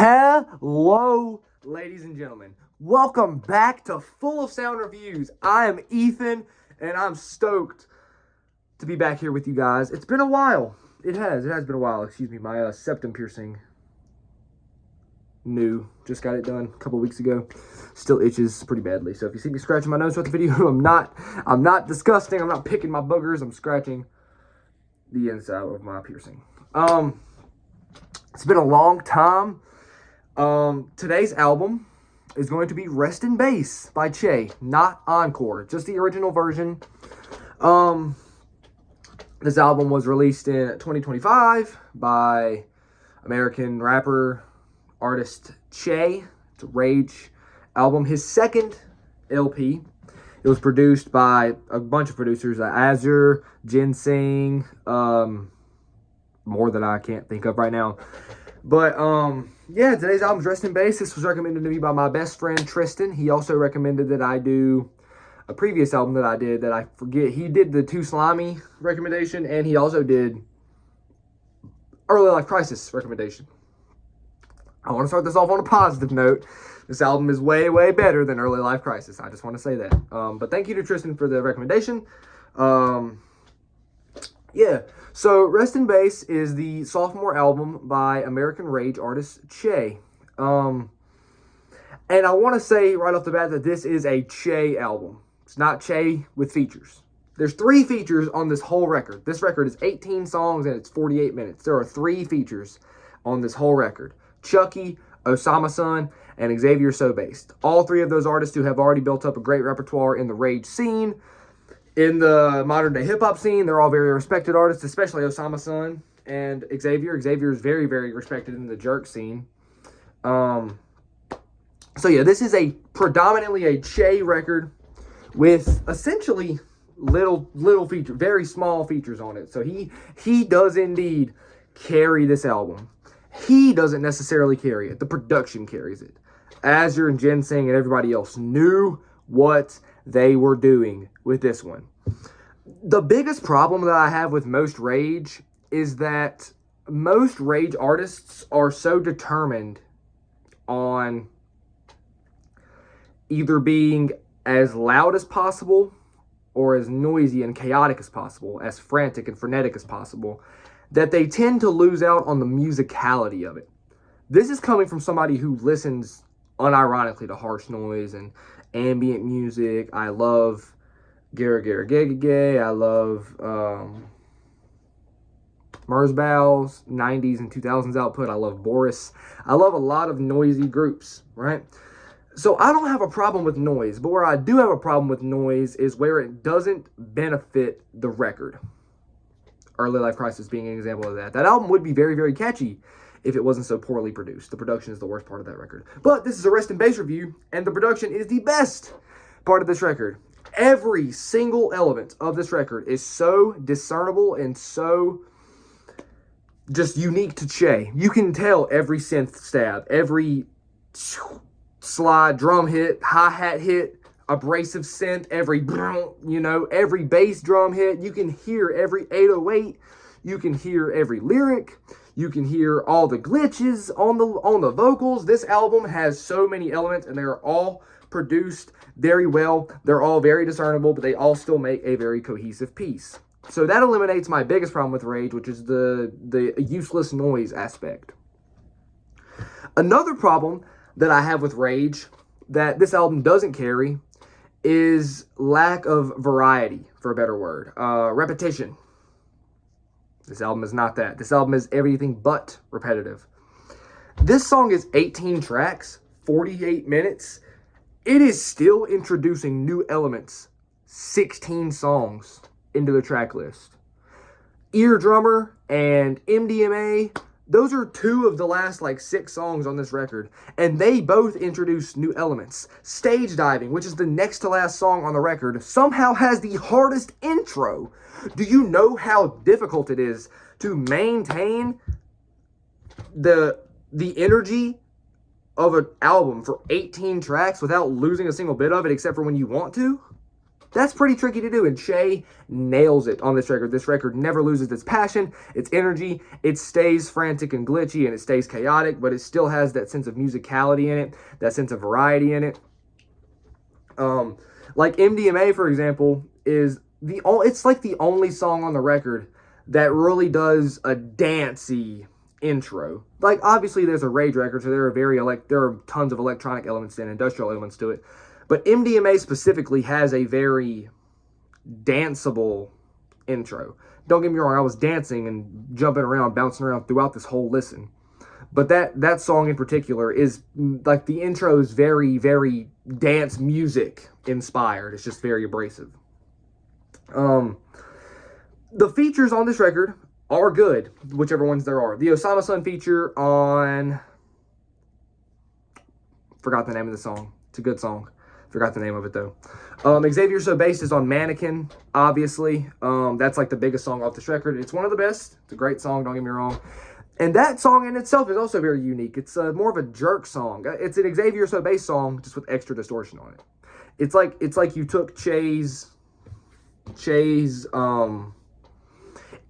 Hello, ladies and gentlemen. Welcome back to Full of Sound Reviews. I am Ethan, and I'm stoked to be back here with you guys. It's been a while. It has been a while. Excuse me. My septum piercing, just got it done a couple weeks ago. Still itches pretty badly. So if you see me scratching my nose throughout the video, I'm not disgusting. I'm not picking my boogers. I'm scratching the inside of my piercing. It's been a long time. Today's album is going to be Rest in Bass by Che, not Encore, just the original version. This album was released in 2025 by American rapper, artist Che. It's a Rage album, his second LP. It was produced by a bunch of producers, Azure, Ginseng, more that I can't think of right now. But, yeah, today's album's Rest in Bass. This was recommended to me by my best friend, Tristan. He also recommended that I do a previous album that I did that I forget. He did the Too Slimy recommendation, and he also did Early Life Crisis recommendation. I want to start this off on a positive note. This album is way, way better than Early Life Crisis. I just want to say that. But thank you to Tristan for the recommendation. Yeah, so Rest in Bass is the sophomore album by American Rage artist Che. And I want to say right off the bat that this is a Che album. It's not Che with features. There's 3 features on this whole record. This record is 18 songs and it's 48 minutes. There are 3 features on this whole record. Chucky, Osama Sun, and Xavier So Based. All 3 of those artists who have already built up a great repertoire in the Rage scene. In the modern day hip hop scene, they're all very respected artists, especially Osama Sun and Xavier. Xavier is very, very respected in the jerk scene. So yeah, this is predominantly a Che record with essentially little features, very small features on it. So he does indeed carry this album. He doesn't necessarily carry it. The production carries it. Azure and Ginseng and everybody else knew what they were doing with this one. The biggest problem that I have with most Rage is that most Rage artists are so determined on either being as loud as possible or as noisy and chaotic as possible, as frantic and frenetic as possible, that they tend to lose out on the musicality of it. This is coming from somebody who listens unironically to harsh noise and ambient music. I love Gara Gara Gaga Gay. I love Merzbow's 90s and 2000s output. I love Boris. I love a lot of noisy groups, right? So I don't have a problem with noise, but where I do have a problem with noise is where it doesn't benefit the record. Early Life Crisis being an example of that. That album would be very, very catchy if it wasn't so poorly produced. The production is the worst part of that record. But this is a Rest in Bass review, and the production is the best part of this record. Every single element of this record is so discernible and so just unique to Che. You can tell every synth stab, every slide drum hit, hi-hat hit, abrasive synth, every bass drum hit. You can hear every 808. You can hear every lyric. You can hear all the glitches on the vocals. This album has so many elements, and they are all produced very well. They're all very discernible, but they all still make a very cohesive piece. So that eliminates my biggest problem with Rage, which is the useless noise aspect. Another problem that I have with Rage that this album doesn't carry is lack of variety, for a better word. Repetition. This album is not that. This album is everything but repetitive. This song is 18 tracks, 48 minutes. It is still introducing new elements, 16 songs into the track list. Eardrummer and MDMA, those are 2 of the last 6 songs on this record, and they both introduce new elements. Stage Diving, which is the next to last song on the record, somehow has the hardest intro. Do you know how difficult it is to maintain the energy of an album for 18 tracks without losing a single bit of it, except for when you want to? That's pretty tricky to do, and Che nails it on this record. This record never loses its passion, its energy. It stays frantic and glitchy, and it stays chaotic, but it still has that sense of musicality in it, that sense of variety in it. Like MDMA, for example, it's like the only song on the record that really does a dancey intro. Like, obviously there's a Rage record, so there are tons of electronic elements and industrial elements to it. But MDMA specifically has a very danceable intro. Don't get me wrong, I was dancing and jumping around, bouncing around throughout this whole listen. But that song in particular is, like, the intro is very, very dance music inspired. It's just very abrasive. The features on this record are good, whichever ones there are. The Osama Sun feature on... Forgot the name of the song. It's a good song. Forgot the name of it, though. Xavier So Bass is on Mannequin, obviously. That's like the biggest song off this record. It's one of the best. It's a great song, don't get me wrong. And that song in itself is also very unique. It's more of a jerk song. It's an Xavier So Bass song, just with extra distortion on it. It's like you took Che's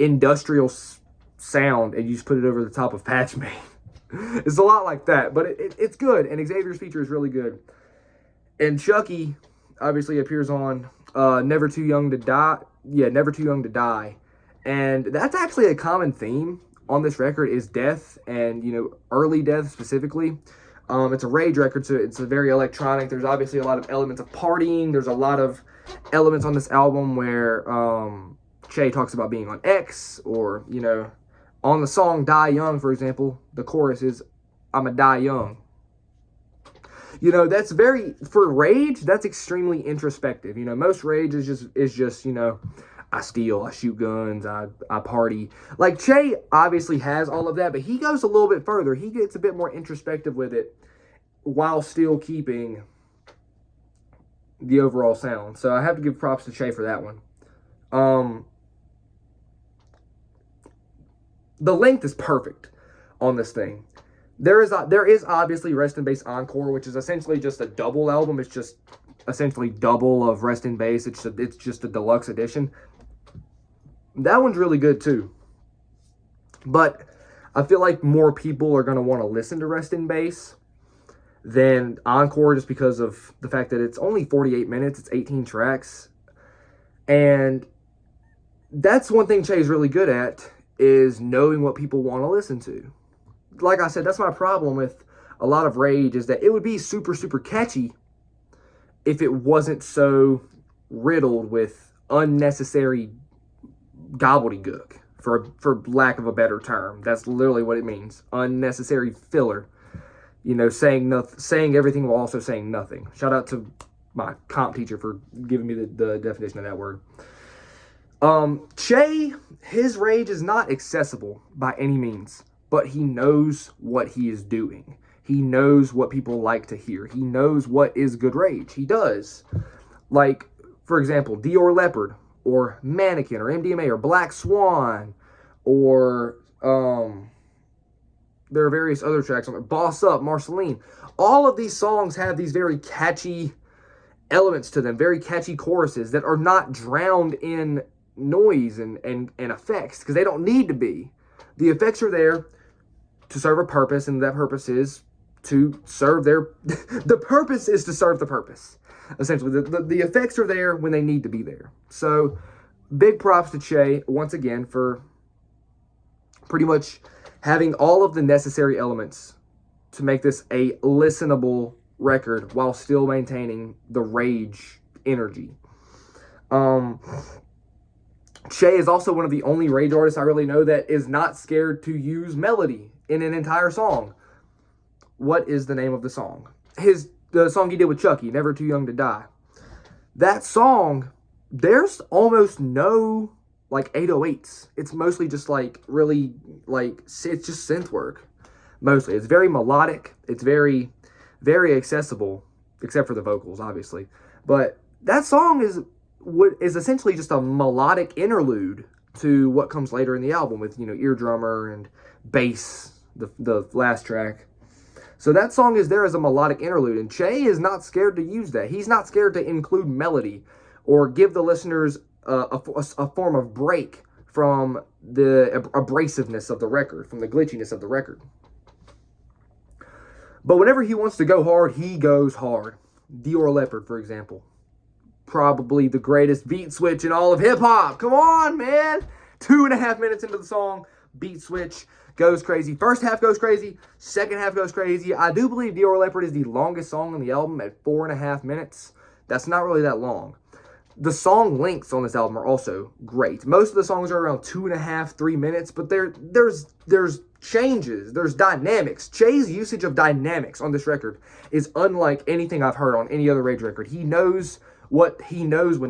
industrial sound and you just put it over the top of Patch Made. It's a lot like that, but it's good. And Xavier's feature is really good. And Chucky obviously appears on Never Too Young to Die. Yeah, Never Too Young to Die. And that's actually a common theme on this record, is death, and, you know, early death specifically. It's a Rage record, so it's a very electronic. There's obviously a lot of elements of partying. There's a lot of elements on this album where Che talks about being on X, or, you know, on the song Die Young, for example, the chorus is, "I'ma die young." You know, that's very, for Rage, that's extremely introspective. You know, most Rage is just, you know, I steal, I shoot guns, I party. Like, Che obviously has all of that, but he goes a little bit further. He gets a bit more introspective with it while still keeping the overall sound. So I have to give props to Che for that one. The length is perfect on this thing. There is obviously Rest in Bass Encore, which is essentially just a double album. It's just essentially double of Rest in Bass. It's just a deluxe edition. That one's really good too. But I feel like more people are going to want to listen to Rest in Bass than Encore, just because of the fact that it's only 48 minutes. It's 18 tracks. And that's one thing Che's really good at, is knowing what people want to listen to. Like I said, that's my problem with a lot of Rage, is that it would be super, super catchy if it wasn't so riddled with unnecessary gobbledygook, for lack of a better term. That's literally what it means. Unnecessary filler. You know, saying everything while also saying nothing. Shout out to my comp teacher for giving me the definition of that word. Che, his Rage is not accessible by any means, but he knows what he is doing. He knows what people like to hear. He knows what is good Rage. He does. Like, for example, Dior Leopard, or Mannequin, or MDMA, or Black Swan, or there are various other tracks on there. Boss Up, Marceline. All of these songs have these very catchy elements to them, very catchy choruses that are not drowned in noise and effects, because they don't need to be. The effects are there to serve a purpose, and that purpose is to serve their... the purpose is to serve the purpose. Essentially, the effects are there when they need to be there. So, big props to Che, once again, for pretty much having all of the necessary elements to make this a listenable record while still maintaining the Rage energy. Che is also one of the only Rage artists I really know that is not scared to use melody in an entire song. What is the name of the song? The song he did with Chucky, Never Too Young to Die. That song, there's almost no, like, 808s. It's mostly just, like, really, like, it's just synth work. Mostly. It's very melodic. It's very, very accessible, except for the vocals, obviously. But that song is essentially just a melodic interlude to what comes later in the album with, you know, Eardrummer and bass, the last track. So that song is there as a melodic interlude, and Che is not scared to use that. He's not scared to include melody or give the listeners a form of break from the abrasiveness of the record, from the glitchiness of the record. But whenever he wants to go hard, he goes hard. Dior Leopard, for example. Probably the greatest beat switch in all of hip-hop. Come on, man. 2.5 minutes into the song, beat switch goes crazy. First half goes crazy. Second half goes crazy. I do believe Dior Leopard is the longest song on the album at 4.5 minutes. That's not really that long. The song lengths on this album are also great. Most of the songs are around 2.5, 3 minutes, but there's changes, there's dynamics. Che's usage of dynamics on this record is unlike anything I've heard on any other Rage record. He knows when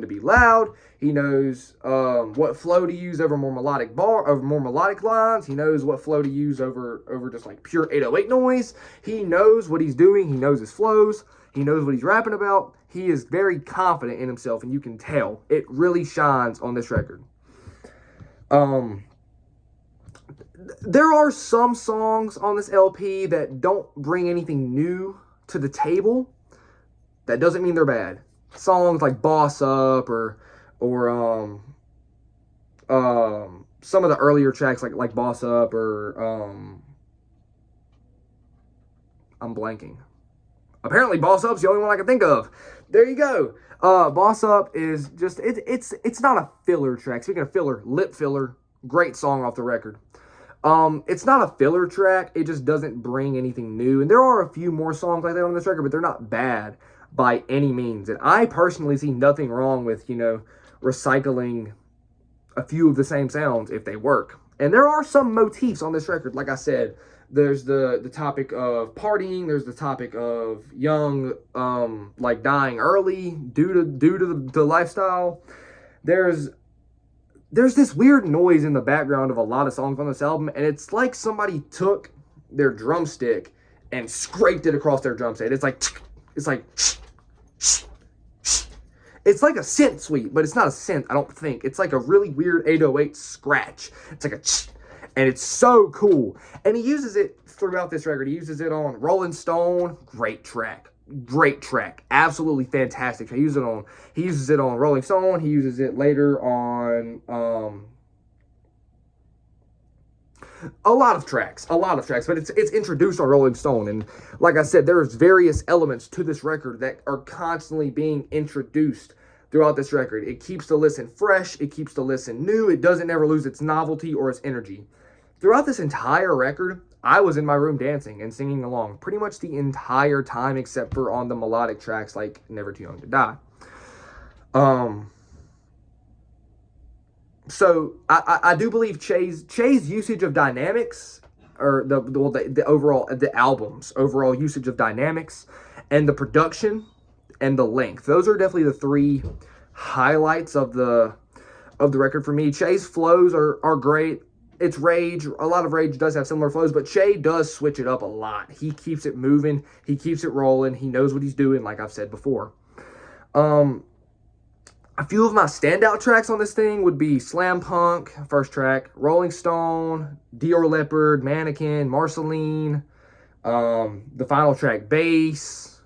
to be loud. He knows what flow to use over more melodic lines. He knows what flow to use over just like pure 808 noise. He knows what he's doing. He knows his flows. He knows what he's rapping about. He is very confident in himself, and you can tell. It really shines on this record. There are some songs on this LP that don't bring anything new to the table. That doesn't mean they're bad. Songs like Boss Up or some of the earlier tracks like Boss Up or I'm blanking. Apparently Boss Up's the only one I can think of. There you go. Boss Up is just it's not a filler track. Speaking of filler, lip filler, great song off the record. It's not a filler track. It just doesn't bring anything new. And there are a few more songs like that on this record, but they're not bad by any means. And I personally see nothing wrong with, recycling a few of the same sounds if they work. And there are some motifs on this record. Like I said, there's the topic of partying. There's the topic of young, dying early due to the lifestyle. There's this weird noise in the background of a lot of songs on this album, and it's like somebody took their drumstick and scraped it across their drum set. It's like a synth suite, but it's not a synth, I don't think. It's like a really weird 808 scratch. It's like and it's so cool. And he uses it throughout this record. He uses it on Rolling Stone, great track, absolutely fantastic. He uses it on Rolling Stone. He uses it later on a lot of tracks, but it's introduced on Rolling Stone. And like I said, there's various elements to this record that are constantly being introduced throughout this record. It keeps the listen fresh, it keeps the listen new, it doesn't ever lose its novelty or its energy. Throughout this entire record, I was in my room dancing and singing along pretty much the entire time, except for on the melodic tracks like Never Too Young to Die. So I do believe Che's usage of dynamics, or the overall, the album's overall usage of dynamics, and the production and the length, those are definitely the three highlights of the record for me. Che's flows are great. It's Rage. A lot of Rage does have similar flows, but Che does switch it up a lot. He keeps it moving. He keeps it rolling. He knows what he's doing, like I've said before. A few of my standout tracks on this thing would be Slam Punk, first track, Rolling Stone, Dior Leopard, Mannequin, Marceline, the final track, Bass,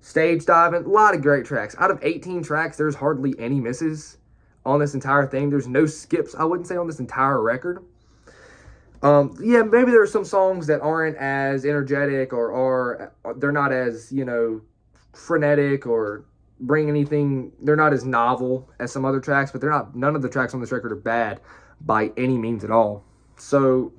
Stage Diving, a lot of great tracks. Out of 18 tracks, there's hardly any misses on this entire thing. There's no skips, I wouldn't say, on this entire record. Yeah, maybe there are some songs that aren't as energetic or they're not as, frenetic or bring anything, they're not as novel as some other tracks, but none of the tracks on this record are bad by any means at all. So,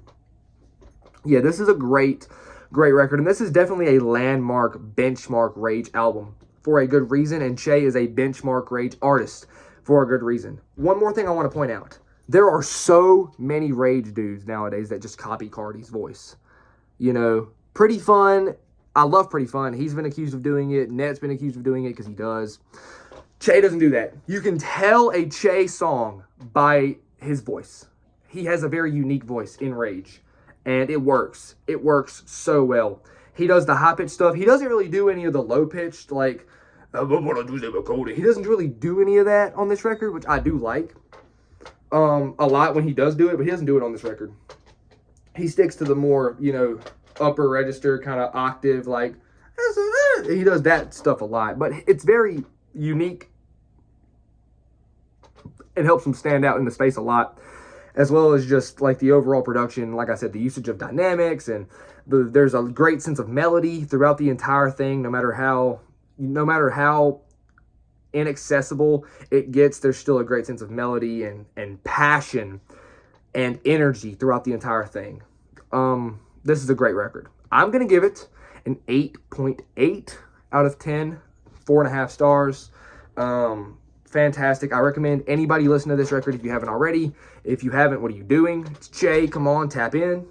yeah, this is a great record, and this is definitely a landmark, benchmark Rage album for a good reason, and Che is a benchmark Rage artist for a good reason. One more thing I want to point out. There are so many Rage dudes nowadays that just copy Cardi's voice. Pretty Fun. I love Pretty Fun. He's been accused of doing it. Net's been accused of doing it because he does. Che doesn't do that. You can tell a Che song by his voice. He has a very unique voice in Rage, and it works. It works so well. He does the high-pitched stuff. He doesn't really do any of the low-pitched, he doesn't really do any of that on this record, which I do like a lot when he does do it, but he doesn't do it on this record. He sticks to the more, upper register kind of octave, he does that stuff a lot, but it's very unique. It helps them stand out in the space a lot, as well as just like the overall production. Like I said, the usage of dynamics, and there's a great sense of melody throughout the entire thing. No matter how inaccessible it gets, there's still a great sense of melody and passion and energy throughout the entire thing. This is a great record. I'm gonna give it an 8.8 out of 10, 4.5 stars. Fantastic. I recommend anybody listen to this record if you haven't already. If you haven't, what are you doing? It's Che. Come on, tap in.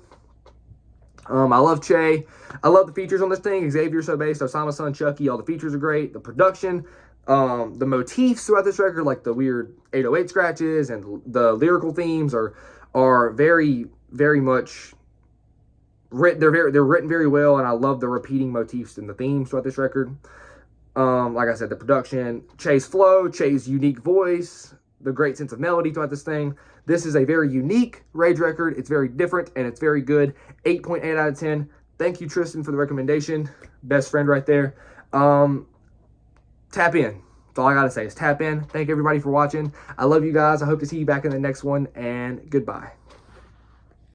I love Che. I love the features on this thing. Xavier So Bass, Osama Sun, Chucky. All the features are great. The production, the motifs throughout this record, like the weird 808 scratches and the lyrical themes are very, very much written. They're written very well, and I love the repeating motifs and the themes throughout this record. Like I said, the production, Che's flow, Che's unique voice, the great sense of melody throughout this thing. This is a very unique Rage record. It's very different, and it's very good. 8.8 out of 10. Thank you, Tristan, for the recommendation. Best friend right there. Tap in. That's all I got to say is tap in. Thank everybody for watching. I love you guys. I hope to see you back in the next one, and goodbye.